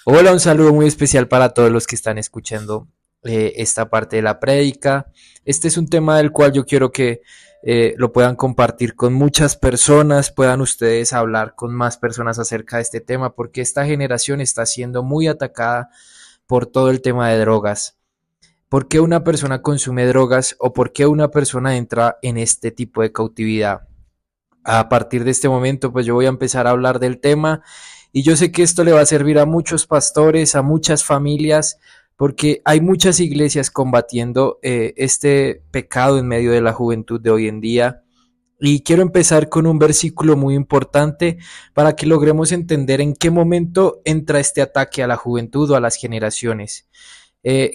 Hola, un saludo muy especial para todos los que están escuchando esta parte de la prédica. Este es un tema del cual yo quiero que lo puedan compartir con muchas personas, puedan ustedes hablar con más personas acerca de este tema, porque esta generación está siendo muy atacada por todo el tema de drogas. ¿Por qué una persona consume drogas o por qué una persona entra en este tipo de cautividad? A partir de este momento, pues yo voy a empezar a hablar del tema y yo sé que esto le va a servir a muchos pastores, a muchas familias, porque hay muchas iglesias combatiendo este pecado en medio de la juventud de hoy en día. Y quiero empezar con un versículo muy importante para que logremos entender en qué momento entra este ataque a la juventud o a las generaciones.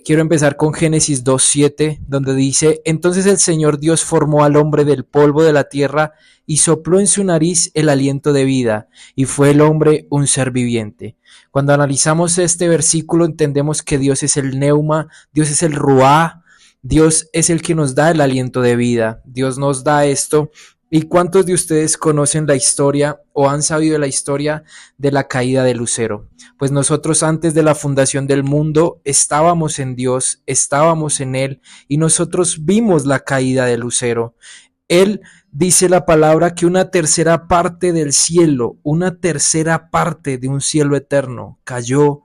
Quiero empezar con Génesis 2:7, donde dice: entonces el Señor Dios formó al hombre del polvo de la tierra y sopló en su nariz el aliento de vida, y fue el hombre un ser viviente. Cuando analizamos este versículo entendemos que Dios es el neuma, Dios es el ruá, Dios es el que nos da el aliento de vida, Dios nos da esto. ¿Y cuántos de ustedes conocen la historia o han sabido la historia de la caída de Lucero? Pues nosotros antes de la fundación del mundo estábamos en Dios, estábamos en Él y nosotros vimos la caída de Lucero. Él dice la palabra que una tercera parte del cielo, una tercera parte de un cielo eterno cayó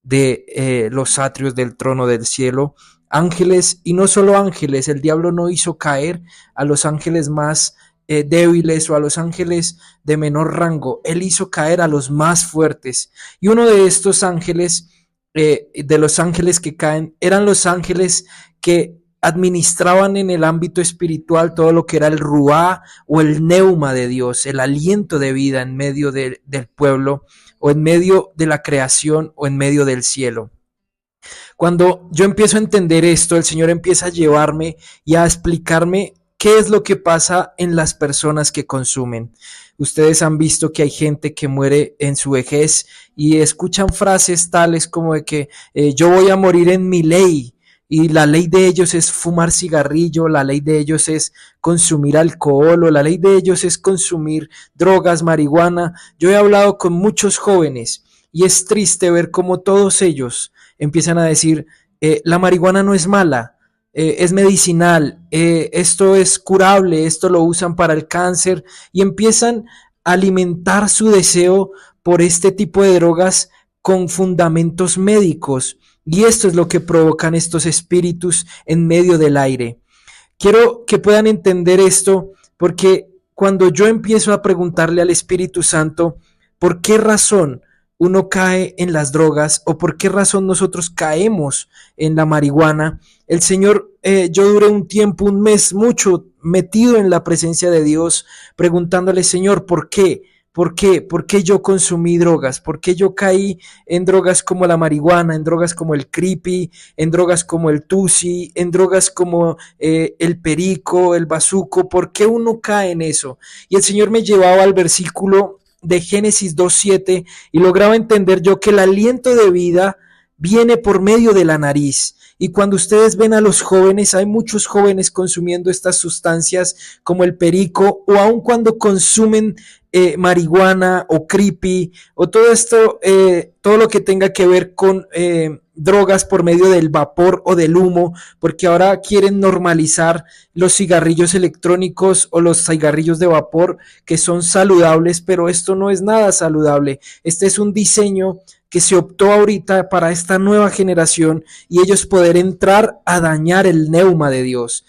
de los atrios del trono del cielo. Ángeles, y no solo ángeles, el diablo no hizo caer a los ángeles más débiles o a los ángeles de menor rango, él hizo caer a los más fuertes. Y uno de estos ángeles, de los ángeles que caen, eran los ángeles que administraban en el ámbito espiritual todo lo que era el ruá o el neuma de Dios, el aliento de vida en medio del pueblo o en medio de la creación o en medio del cielo. Cuando yo empiezo a entender esto, el Señor empieza a llevarme y a explicarme qué es lo que pasa en las personas que consumen. Ustedes han visto que hay gente que muere en su vejez y escuchan frases tales como de que yo voy a morir en mi ley, y la ley de ellos es fumar cigarrillo, la ley de ellos es consumir alcohol, o la ley de ellos es consumir drogas, marihuana. Yo he hablado con muchos jóvenes y es triste ver cómo todos ellos empiezan a decir, la marihuana no es mala, es medicinal, esto es curable, esto lo usan para el cáncer, y empiezan a alimentar su deseo por este tipo de drogas con fundamentos médicos. Y esto es lo que provocan estos espíritus en medio del aire. Quiero que puedan entender esto porque cuando yo empiezo a preguntarle al Espíritu Santo, ¿por qué razón uno cae en las drogas o por qué razón nosotros caemos en la marihuana? El Señor, yo duré un tiempo, un mes, mucho metido en la presencia de Dios, preguntándole, Señor, ¿por qué? ¿Por qué? ¿Por qué yo consumí drogas? ¿Por qué yo caí en drogas como la marihuana, en drogas como el creepy, en drogas como el tusi, en drogas como el perico, el bazuco? ¿Por qué uno cae en eso? Y el Señor me llevaba al versículo de Génesis 2:7 y lograba entender yo que el aliento de vida viene por medio de la nariz. Y cuando ustedes ven a los jóvenes, hay muchos jóvenes consumiendo estas sustancias como el perico, o aun cuando consumen marihuana o creepy o todo esto, todo lo que tenga que ver con drogas por medio del vapor o del humo, porque ahora quieren normalizar los cigarrillos electrónicos o los cigarrillos de vapor que son saludables, pero esto no es nada saludable. Este es un diseño que se optó ahorita para esta nueva generación y ellos poder entrar a dañar el neuma de Dios.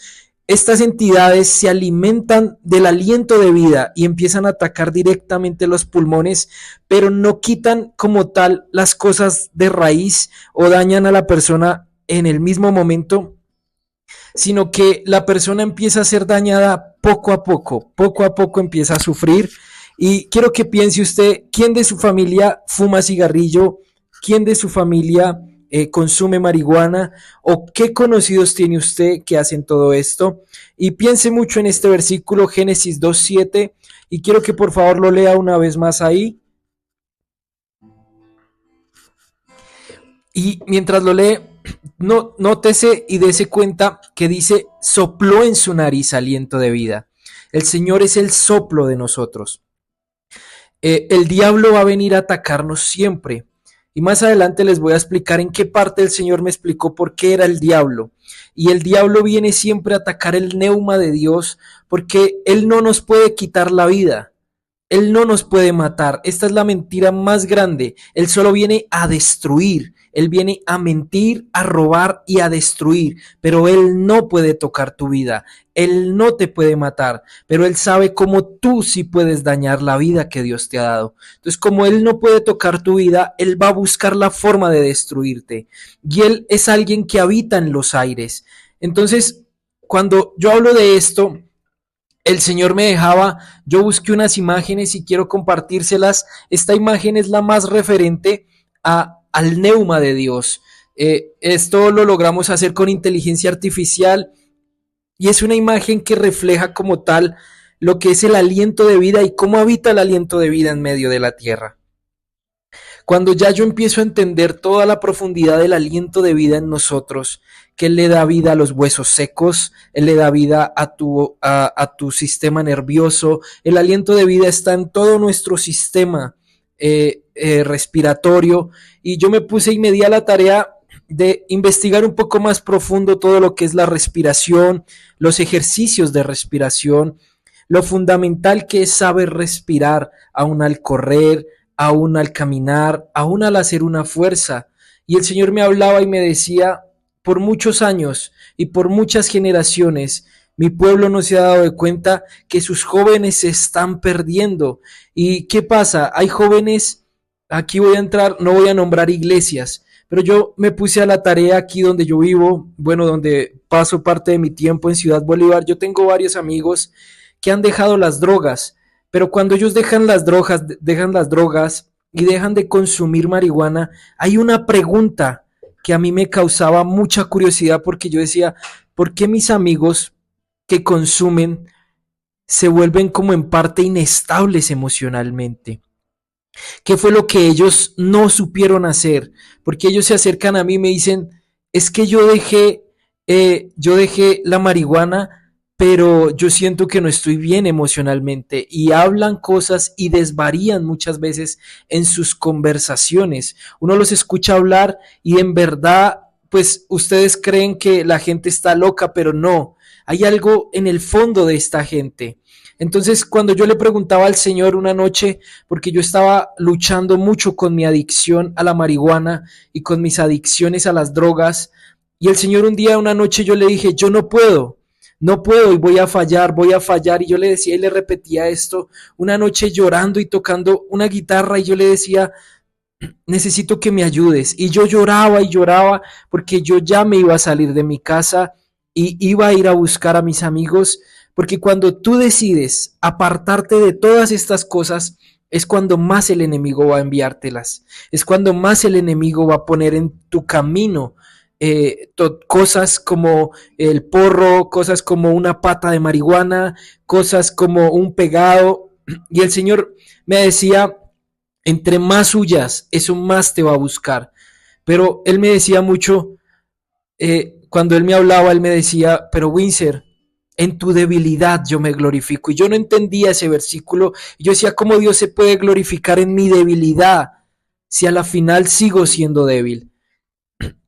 Estas entidades se alimentan del aliento de vida y empiezan a atacar directamente los pulmones, pero no quitan como tal las cosas de raíz o dañan a la persona en el mismo momento, sino que la persona empieza a ser dañada poco a poco empieza a sufrir. Y quiero que piense usted, ¿quién de su familia fuma cigarrillo? ¿Quién de su familia consume marihuana? ¿O qué conocidos tiene usted que hacen todo esto? Y piense mucho en este versículo, Génesis 2:7, y quiero que por favor lo lea una vez más ahí. Y mientras lo lee, no, nótese y dése cuenta que dice, sopló en su nariz aliento de vida. El Señor es el soplo de nosotros. El diablo va a venir a atacarnos siempre. Y más adelante les voy a explicar en qué parte el Señor me explicó por qué era el diablo. Y el diablo viene siempre a atacar el neuma de Dios porque Él no nos puede quitar la vida. Él no nos puede matar. Esta es la mentira más grande. Él solo viene a destruir. Él viene a mentir, a robar y a destruir. Pero Él no puede tocar tu vida. Él no te puede matar. Pero Él sabe cómo tú sí puedes dañar la vida que Dios te ha dado. Entonces, como Él no puede tocar tu vida, Él va a buscar la forma de destruirte. Y Él es alguien que habita en los aires. Entonces, cuando yo hablo de esto, el Señor me dejaba, yo busqué unas imágenes y quiero compartírselas. Esta imagen es la más referente al neuma de Dios. Esto lo logramos hacer con inteligencia artificial y es una imagen que refleja como tal lo que es el aliento de vida y cómo habita el aliento de vida en medio de la tierra. Cuando ya yo empiezo a entender toda la profundidad del aliento de vida en nosotros, que Él le da vida a los huesos secos, Él le da vida a tu sistema nervioso, el aliento de vida está en todo nuestro sistema respiratorio, y yo me puse y me di a la tarea de investigar un poco más profundo todo lo que es la respiración, los ejercicios de respiración, lo fundamental que es saber respirar aún al correr, aún al caminar, aún al hacer una fuerza. Y el Señor me hablaba y me decía, por muchos años y por muchas generaciones, mi pueblo no se ha dado de cuenta que sus jóvenes se están perdiendo. ¿Y qué pasa? Hay jóvenes, aquí voy a entrar, no voy a nombrar iglesias, pero yo me puse a la tarea aquí donde yo vivo, bueno, donde paso parte de mi tiempo en Ciudad Bolívar. Yo tengo varios amigos que han dejado las drogas, pero cuando ellos dejan las drogas y dejan de consumir marihuana, hay una pregunta que a mí me causaba mucha curiosidad porque yo decía, ¿por qué mis amigos que consumen se vuelven como en parte inestables emocionalmente? ¿Qué fue lo que ellos no supieron hacer? Porque ellos se acercan a mí y me dicen, es que yo dejé la marihuana, pero yo siento que no estoy bien emocionalmente, y hablan cosas y desvarían muchas veces en sus conversaciones. Uno los escucha hablar y en verdad, pues ustedes creen que la gente está loca, pero no, hay algo en el fondo de esta gente. Entonces, cuando yo le preguntaba al Señor una noche, porque yo estaba luchando mucho con mi adicción a la marihuana y con mis adicciones a las drogas, y el Señor un día, una noche, yo le dije, yo no puedo y voy a fallar. Y yo le decía y le repetía esto, una noche llorando y tocando una guitarra, y yo le decía, necesito que me ayudes. Y yo lloraba y lloraba porque yo ya me iba a salir de mi casa y iba a ir a buscar a mis amigos, porque cuando tú decides apartarte de todas estas cosas, es cuando más el enemigo va a enviártelas, es cuando más el enemigo va a poner en tu camino cosas como el porro, cosas como una pata de marihuana, cosas como un pegado. Y el Señor me decía, entre más huyas, eso más te va a buscar. Pero Él me decía mucho, cuando Él me hablaba, Él me decía, pero Windsor, en tu debilidad yo me glorifico. Y yo no entendía ese versículo. Yo decía, ¿cómo Dios se puede glorificar en mi debilidad si a la final sigo siendo débil?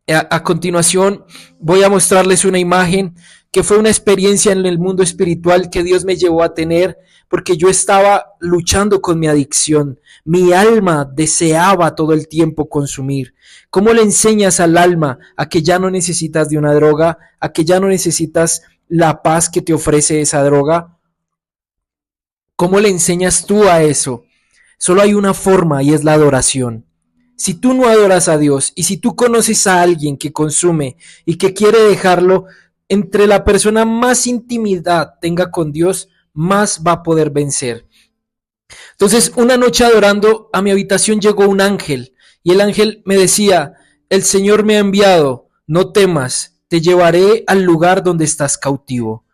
A continuación voy a mostrarles una imagen que fue una experiencia en el mundo espiritual que Dios me llevó a tener, porque yo estaba luchando con mi adicción. Mi alma deseaba todo el tiempo consumir. ¿Cómo le enseñas al alma a que ya no necesitas de una droga, a que ya no necesitas la paz que te ofrece esa droga? ¿Cómo le enseñas tú a eso? Solo hay una forma, y es la adoración. Si tú no adoras a Dios y si tú conoces a alguien que consume y que quiere dejarlo, entre la persona más intimidad tenga con Dios, más va a poder vencer. Entonces, una noche adorando, a mi habitación llegó un ángel y el ángel me decía, el Señor me ha enviado, no temas, te llevaré al lugar donde estás cautivo.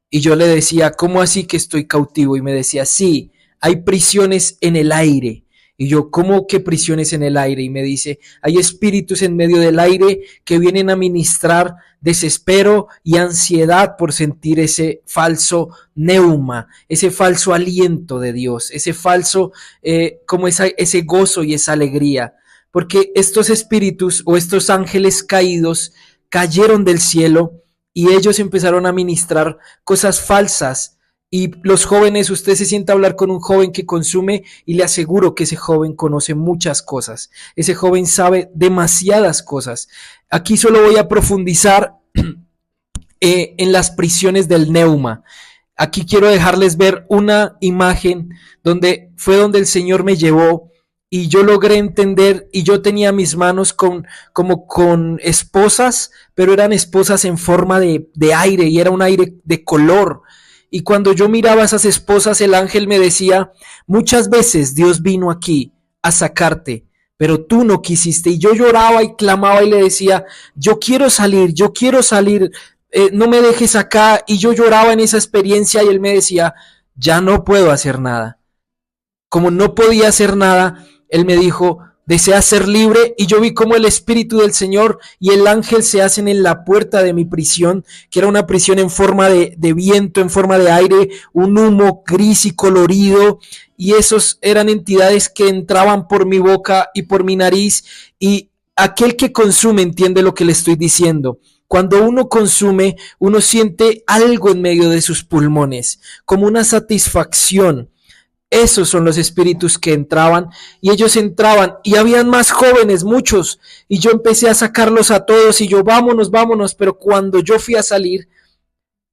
Y yo le decía, ¿cómo así que estoy cautivo? Y me decía, sí, hay prisiones en el aire. Y yo, ¿cómo que prisiones en el aire? Y me dice, hay espíritus en medio del aire que vienen a ministrar desespero y ansiedad por sentir ese falso neuma, ese falso aliento de Dios, ese falso, ese gozo y esa alegría. porque estos espíritus o estos ángeles caídos cayeron del cielo y ellos empezaron a ministrar cosas falsas. Y los jóvenes, usted se sienta a hablar con un joven que consume y le aseguro que ese joven conoce muchas cosas. Ese joven sabe demasiadas cosas. Aquí solo voy a profundizar en las prisiones del Neuma. Aquí quiero dejarles ver una imagen donde fue donde el Señor me llevó y yo logré entender y yo tenía mis manos como con esposas, pero eran esposas en forma de aire y era un aire de color. Y cuando yo miraba a esas esposas, el ángel me decía, muchas veces Dios vino aquí a sacarte, pero tú no quisiste. Y yo lloraba y clamaba y le decía, yo quiero salir, no me dejes acá. Y yo lloraba en esa experiencia y él me decía, ya no puedo hacer nada. Como no podía hacer nada, él me dijo, ¿deseas ser libre? Y yo vi como el Espíritu del Señor y el ángel se hacen en la puerta de mi prisión, que era una prisión en forma de viento, en forma de aire, un humo gris y colorido, y esos eran entidades que entraban por mi boca y por mi nariz, y aquel que consume entiende lo que le estoy diciendo. Cuando uno consume, uno siente algo en medio de sus pulmones, como una satisfacción. Esos son los espíritus que entraban y ellos entraban y habían más jóvenes, muchos, y yo empecé a sacarlos a todos y yo vámonos, vámonos, pero cuando yo fui a salir,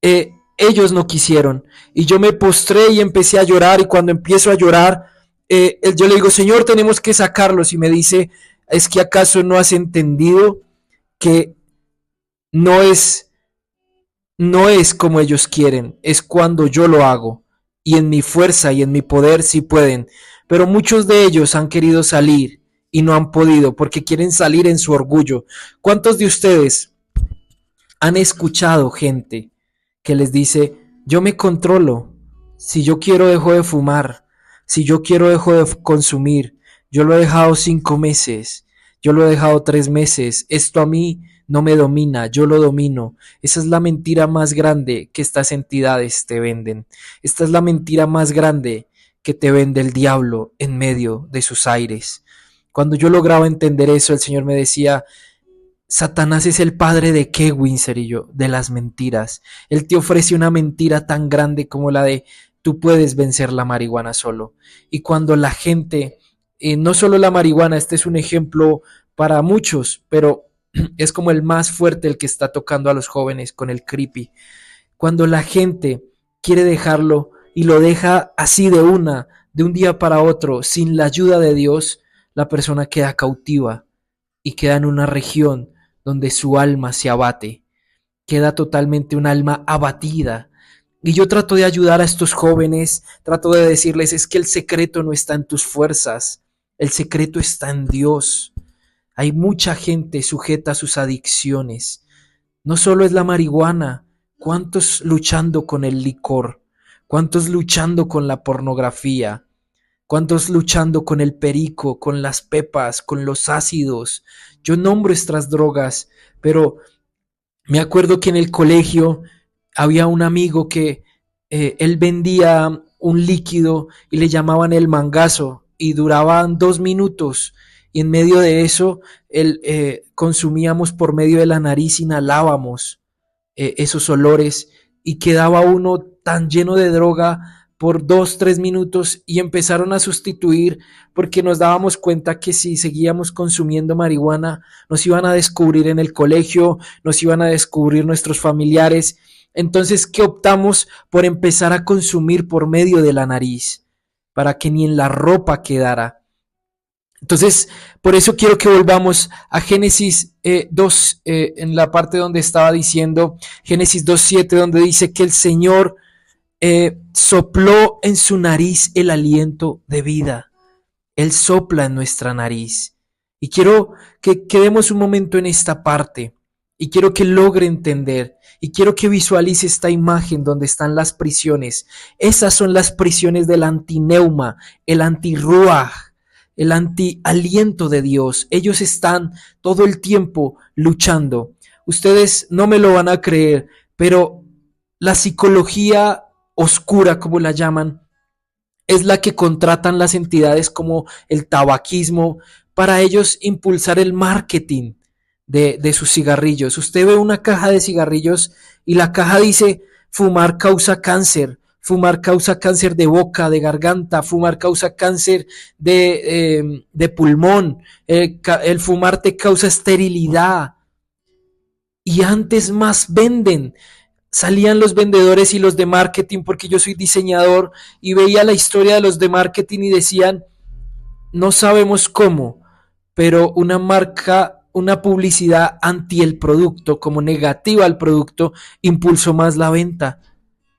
ellos no quisieron y yo me postré y empecé a llorar y cuando empiezo a llorar, yo le digo, Señor, tenemos que sacarlos y me dice, ¿es que acaso no has entendido que no es, no es como ellos quieren, es cuando yo lo hago? Y en mi fuerza y en mi poder sí pueden, pero muchos de ellos han querido salir y no han podido porque quieren salir en su orgullo. ¿Cuántos de ustedes han escuchado gente que les dice, yo me controlo, si yo quiero dejo de fumar, si yo quiero dejo de consumir, yo lo he dejado 5 meses, yo lo he dejado 3 meses, esto a mí no me domina, yo lo domino? Esa es la mentira más grande que estas entidades te venden. Esta es la mentira más grande que te vende el diablo en medio de sus aires. Cuando yo lograba entender eso, el Señor me decía, Satanás es el padre de qué, Windsor, y yo, de las mentiras. Él te ofrece una mentira tan grande como la de tú puedes vencer la marihuana solo. Y cuando la gente, no solo la marihuana, este es un ejemplo para muchos, pero es como el más fuerte, el que está tocando a los jóvenes con el creepy. Cuando la gente quiere dejarlo y lo deja así de un día para otro, sin la ayuda de Dios, la persona queda cautiva y queda en una región donde su alma se abate, queda totalmente un alma abatida. Y yo trato de ayudar a estos jóvenes, trato de decirles, es que el secreto no está en tus fuerzas, el secreto está en Dios. Hay mucha gente sujeta a sus adicciones. No solo es la marihuana, ¿cuántos luchando con el licor? ¿Cuántos luchando con la pornografía? ¿Cuántos luchando con el perico, con las pepas, con los ácidos? Yo nombro estas drogas, pero me acuerdo que en el colegio había un amigo que él vendía un líquido y le llamaban el mangazo y duraban 2 minutos y en medio de eso consumíamos por medio de la nariz, inhalábamos esos olores y quedaba uno tan lleno de droga por 2, 3 minutos y empezaron a sustituir porque nos dábamos cuenta que si seguíamos consumiendo marihuana nos iban a descubrir en el colegio, nos iban a descubrir nuestros familiares. Entonces, ¿qué optamos? Por empezar a consumir por medio de la nariz para que ni en la ropa quedara. Entonces, por eso quiero que volvamos a Génesis 2, en la parte donde estaba diciendo, Génesis 2:7, donde dice que el Señor sopló en su nariz el aliento de vida. Él sopla en nuestra nariz. Y quiero que quedemos un momento en esta parte. Y quiero que logre entender. Y quiero que visualice esta imagen donde están las prisiones. Esas son las prisiones del antineuma, el antirruaj, el anti-aliento de Dios. Ellos están todo el tiempo luchando. Ustedes no me lo van a creer, pero la psicología oscura, como la llaman, es la que contratan las entidades como el tabaquismo para ellos impulsar el marketing de sus cigarrillos. Usted ve una caja de cigarrillos y la caja dice: fumar causa cáncer, fumar causa cáncer de boca, de garganta, fumar causa cáncer de pulmón, el fumar te causa esterilidad. Y antes más venden. Salían los vendedores y los de marketing, porque yo soy diseñador, y veía la historia de los de marketing y decían: no sabemos cómo, pero una marca, una publicidad anti el producto, como negativa al producto, impulsó más la venta.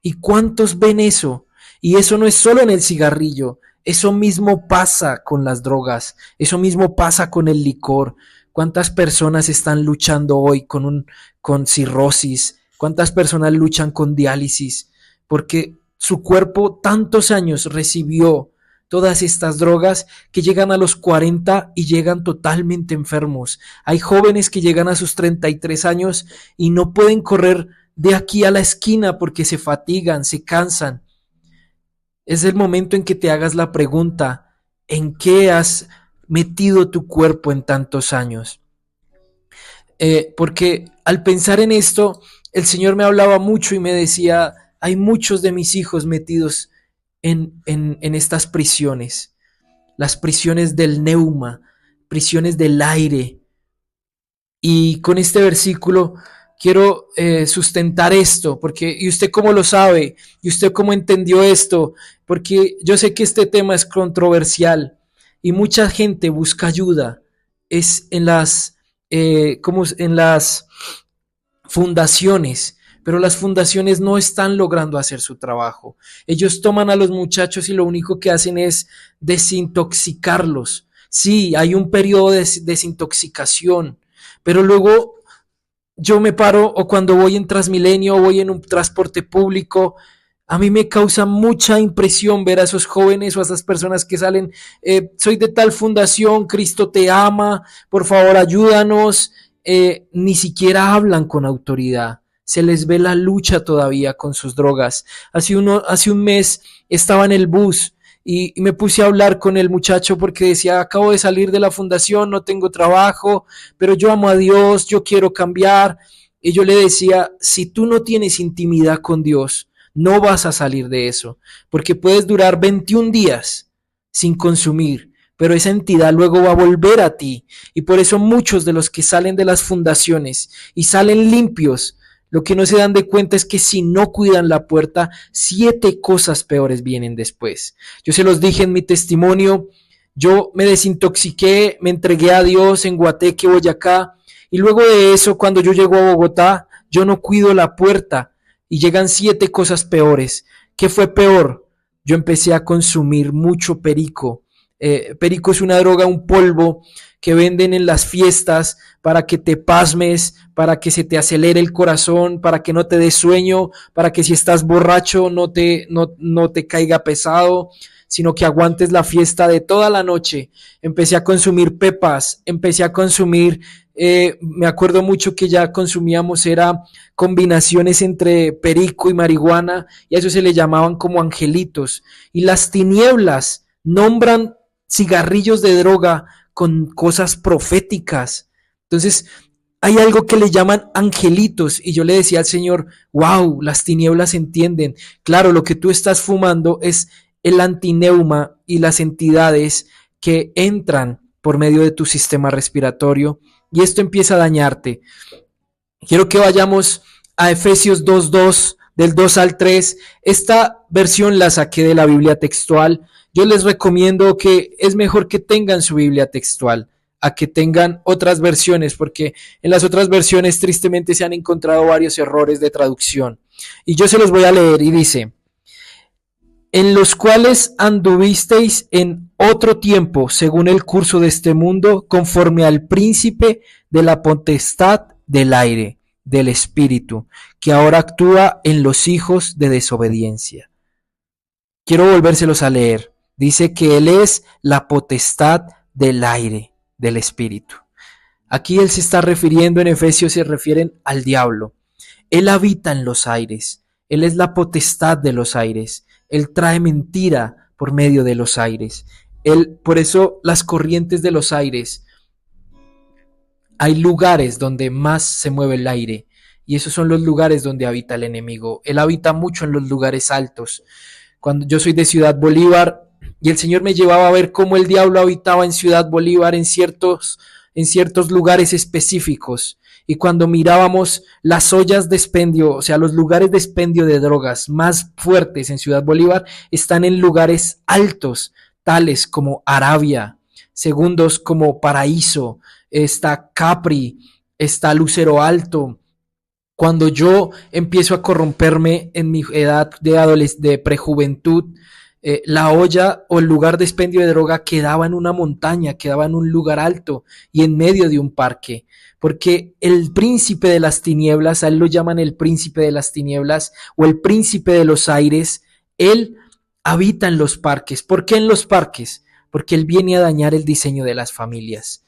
¿Y cuántos ven eso? Y eso no es solo en el cigarrillo, eso mismo pasa con las drogas, eso mismo pasa con el licor. ¿Cuántas personas están luchando hoy con cirrosis? ¿Cuántas personas luchan con diálisis? Porque su cuerpo tantos años recibió todas estas drogas que llegan a los 40 y llegan totalmente enfermos. Hay jóvenes que llegan a sus 33 años y no pueden correr de aquí a la esquina porque se fatigan, se cansan. Es el momento en que te hagas la pregunta: ¿en qué has metido tu cuerpo en tantos años? Porque al pensar en esto, el Señor me hablaba mucho y me decía: hay muchos de mis hijos metidos en estas prisiones, las prisiones del neuma, prisiones del aire. Y con este versículo quiero sustentar esto, porque, ¿y usted cómo lo sabe? ¿Y usted cómo entendió esto? Porque yo sé que este tema es controversial y mucha gente busca ayuda. Es en las fundaciones, pero las fundaciones no están logrando hacer su trabajo. Ellos toman a los muchachos y lo único que hacen es desintoxicarlos. Sí, hay un periodo de desintoxicación, pero luego yo me paro, o cuando voy en Transmilenio o voy en un transporte público, a mí me causa mucha impresión ver a esos jóvenes o a esas personas que salen: soy de tal fundación, Cristo te ama, por favor ayúdanos. Ni siquiera hablan con autoridad. Se les ve la lucha todavía con sus drogas. Hace un mes estaba en el bus y me puse a hablar con el muchacho porque decía: acabo de salir de la fundación, no tengo trabajo, pero yo amo a Dios, yo quiero cambiar. Y yo le decía: si tú no tienes intimidad con Dios, no vas a salir de eso, porque puedes durar 21 días sin consumir, pero esa entidad luego va a volver a ti. Y por eso muchos de los que salen de las fundaciones y salen limpios, lo que no se dan de cuenta es que si no cuidan la puerta, 7 cosas peores vienen después. Yo se los dije en mi testimonio: yo me desintoxiqué, me entregué a Dios en Guateque, Boyacá, y luego de eso, cuando yo llego a Bogotá, yo no cuido la puerta y llegan 7 cosas peores. ¿Qué fue peor? Yo empecé a consumir mucho perico. Perico es una droga, un polvo que venden en las fiestas para que te pasmes, para que se te acelere el corazón, para que no te dé sueño, para que si estás borracho no te caiga pesado, sino que aguantes la fiesta de toda la noche. Empecé a consumir pepas, empecé a consumir, me acuerdo mucho que ya consumíamos, era combinaciones entre perico y marihuana, y a eso se le llamaban como angelitos. Y las tinieblas nombran cigarrillos de droga con cosas proféticas. Entonces, hay algo que le llaman angelitos, y yo le decía al Señor: wow, las tinieblas entienden. Claro, lo que tú estás fumando es el antineuma y las entidades que entran por medio de tu sistema respiratorio, y esto empieza a dañarte. Quiero que vayamos a Efesios 2:2, del 2 al 3. Esta versión la saqué de la Biblia textual. Yo les recomiendo que es mejor que tengan su Biblia textual a que tengan otras versiones, porque en las otras versiones tristemente se han encontrado varios errores de traducción. Y yo se los voy a leer, y dice: en los cuales anduvisteis en otro tiempo, según el curso de este mundo, conforme al príncipe de la potestad del aire, del espíritu, que ahora actúa en los hijos de desobediencia. Quiero volvérselos a leer. Dice que Él es la potestad del aire, del espíritu. Aquí Él se está refiriendo, en Efesios se refieren al diablo. Él habita en los aires. Él es la potestad de los aires. Él trae mentira por medio de los aires. Por eso las corrientes de los aires, hay lugares donde más se mueve el aire y esos son los lugares donde habita el enemigo. Él habita mucho en los lugares altos. Cuando yo soy de Ciudad Bolívar y el Señor me llevaba a ver cómo el diablo habitaba en Ciudad Bolívar en ciertos lugares específicos. Y cuando mirábamos las ollas de expendio, o sea, los lugares de expendio de drogas más fuertes en Ciudad Bolívar, están en lugares altos, tales como Arabia, segundos como Paraíso, está Capri, está Lucero Alto. Cuando yo empiezo a corromperme en mi edad de prejuventud, la olla o el lugar de expendio de droga quedaba en una montaña, quedaba en un lugar alto y en medio de un parque, porque el príncipe de las tinieblas, a él lo llaman el príncipe de las tinieblas o el príncipe de los aires, él habita en los parques. ¿Por qué en los parques? Porque él viene a dañar el diseño de las familias.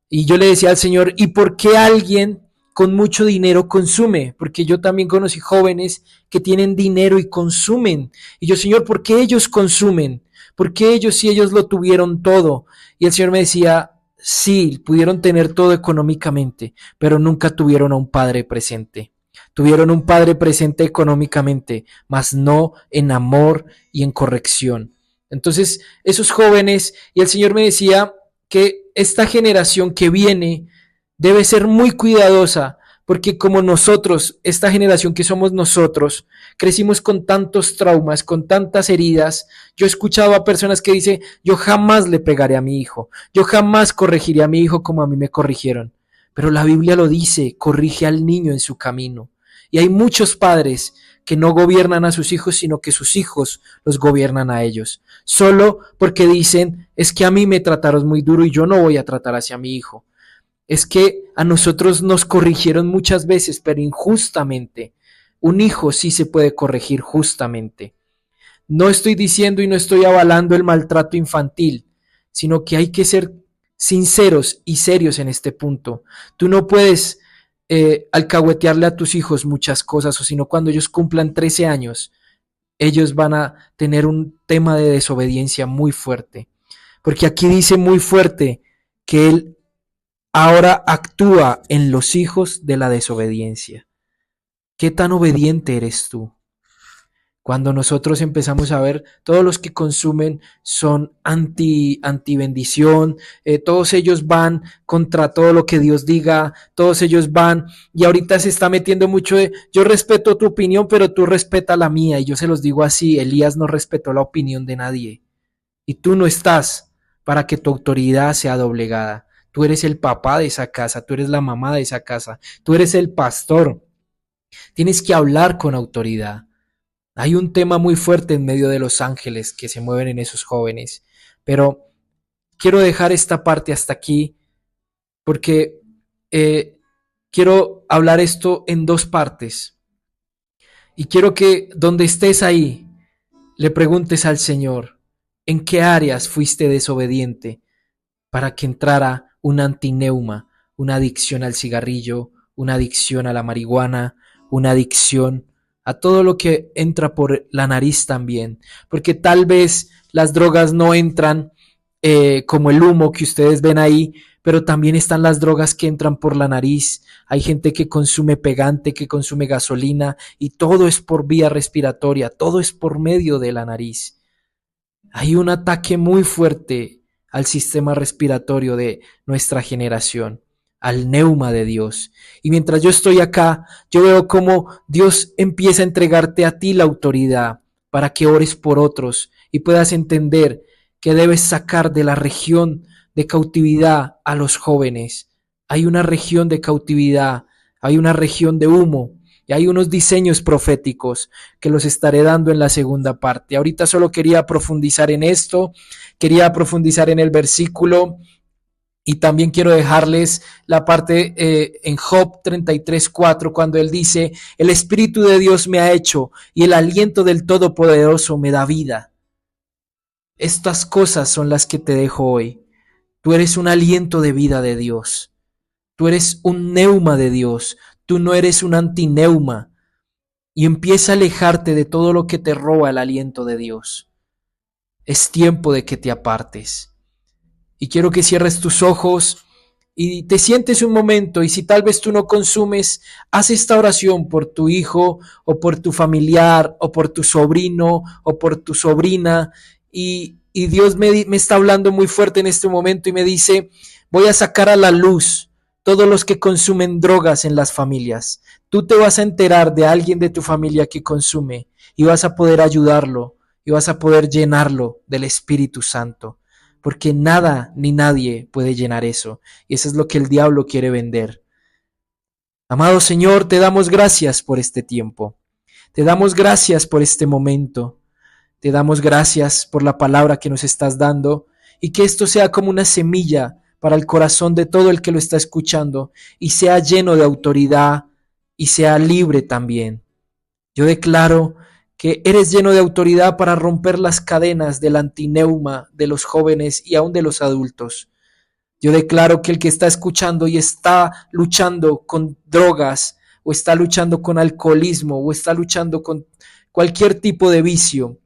Y yo le decía al Señor, ¿y por qué alguien con mucho dinero consume? Porque yo también conocí jóvenes que tienen dinero y consumen. Y yo, Señor, ¿por qué ellos consumen? ¿Por qué ellos, si ellos lo tuvieron todo? Y el Señor me decía, sí, pudieron tener todo económicamente, pero nunca tuvieron a un padre presente. Tuvieron un padre presente económicamente, mas no en amor y en corrección. Entonces, esos jóvenes, y el Señor me decía que esta generación que viene debe ser muy cuidadosa, porque como nosotros, esta generación que somos nosotros, crecimos con tantos traumas, con tantas heridas. Yo he escuchado a personas que dicen, yo jamás le pegaré a mi hijo, yo jamás corregiré a mi hijo como a mí me corrigieron. Pero la Biblia lo dice, corrige al niño en su camino. Y hay muchos padres que no gobiernan a sus hijos, sino que sus hijos los gobiernan a ellos. Solo porque dicen, es que a mí me trataron muy duro y yo no voy a tratar hacia mi hijo. Es que a nosotros nos corrigieron muchas veces, pero injustamente. Un hijo sí se puede corregir justamente. No estoy diciendo y no estoy avalando el maltrato infantil, sino que hay que ser sinceros y serios en este punto. Tú no puedes alcahuetearle a tus hijos muchas cosas, o sino cuando ellos cumplan 13 años, ellos van a tener un tema de desobediencia muy fuerte. Porque aquí dice muy fuerte que él ahora actúa en los hijos de la desobediencia. ¿Qué tan obediente eres tú? Cuando nosotros empezamos a ver, todos los que consumen son anti bendición, todos ellos van contra todo lo que Dios diga, todos ellos van, y ahorita se está metiendo mucho de, yo respeto tu opinión, pero tú respeta la mía, y yo se los digo así, Elías no respetó la opinión de nadie, y tú no estás para que tu autoridad sea doblegada. Tú eres el papá de esa casa, tú eres la mamá de esa casa, tú eres el pastor. Tienes que hablar con autoridad. Hay un tema muy fuerte en medio de los ángeles que se mueven en esos jóvenes, pero quiero dejar esta parte hasta aquí porque quiero hablar esto en dos partes y quiero que donde estés ahí le preguntes al Señor, ¿en qué áreas fuiste desobediente para que entrara un antineuma, una adicción al cigarrillo, una adicción a la marihuana, una adicción a todo lo que entra por la nariz también? Porque tal vez las drogas no entran como el humo que ustedes ven ahí, pero también están las drogas que entran por la nariz. Hay gente que consume pegante, que consume gasolina, y todo es por vía respiratoria, todo es por medio de la nariz. Hay un ataque muy fuerte al sistema respiratorio de nuestra generación, al neuma de Dios. Y mientras yo estoy acá, yo veo cómo Dios empieza a entregarte a ti la autoridad para que ores por otros y puedas entender que debes sacar de la región de cautividad a los jóvenes. Hay una región de cautividad, hay una región de humo, y hay unos diseños proféticos que los estaré dando en la segunda parte. Ahorita solo quería profundizar en esto, quería profundizar en el versículo y también quiero dejarles la parte en Job 33:4, cuando él dice, el Espíritu de Dios me ha hecho y el aliento del Todopoderoso me da vida. Estas cosas son las que te dejo hoy. Tú eres un aliento de vida de Dios. Tú eres un neuma de Dios. Tú no eres un antineuma. Y empieza a alejarte de todo lo que te roba el aliento de Dios. Es tiempo de que te apartes. Y quiero que cierres tus ojos y te sientes un momento, y si tal vez tú no consumes, haz esta oración por tu hijo o por tu familiar o por tu sobrino o por tu sobrina, y Dios me está hablando muy fuerte en este momento y me dice, voy a sacar a la luz todos los que consumen drogas en las familias. Tú te vas a enterar de alguien de tu familia que consume y vas a poder ayudarlo y vas a poder llenarlo del Espíritu Santo, porque nada ni nadie puede llenar eso. Y eso es lo que el diablo quiere vender. Amado Señor, te damos gracias por este tiempo. Te damos gracias por este momento. Te damos gracias por la palabra que nos estás dando, y que esto sea como una semilla para el corazón de todo el que lo está escuchando, y sea lleno de autoridad y sea libre también. Yo declaro que eres lleno de autoridad para romper las cadenas del antineuma de los jóvenes y aún de los adultos. Yo declaro que el que está escuchando y está luchando con drogas, o está luchando con alcoholismo, o está luchando con cualquier tipo de vicio,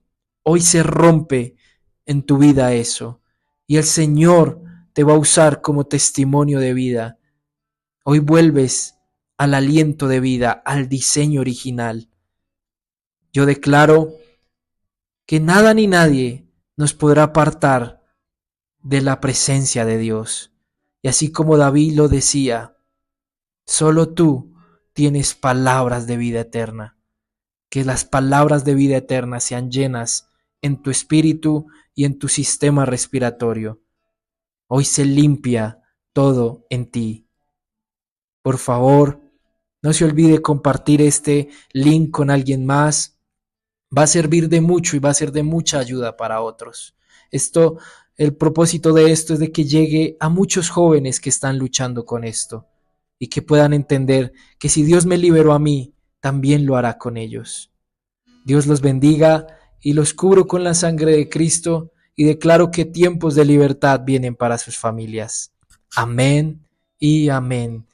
hoy se rompe en tu vida eso. Y el Señor te va a usar como testimonio de vida. Hoy vuelves al aliento de vida, al diseño original. Yo declaro que nada ni nadie nos podrá apartar de la presencia de Dios. Y así como David lo decía, solo tú tienes palabras de vida eterna. Que las palabras de vida eterna sean llenas en tu espíritu y en tu sistema respiratorio. Hoy se limpia todo en ti. Por favor, no se olvide compartir este link con alguien más. Va a servir de mucho y va a ser de mucha ayuda para otros. El propósito de esto es de que llegue a muchos jóvenes que están luchando con esto y que puedan entender que si Dios me liberó a mí, también lo hará con ellos. Dios los bendiga y los cubro con la sangre de Cristo, y declaro que tiempos de libertad vienen para sus familias. Amén y amén.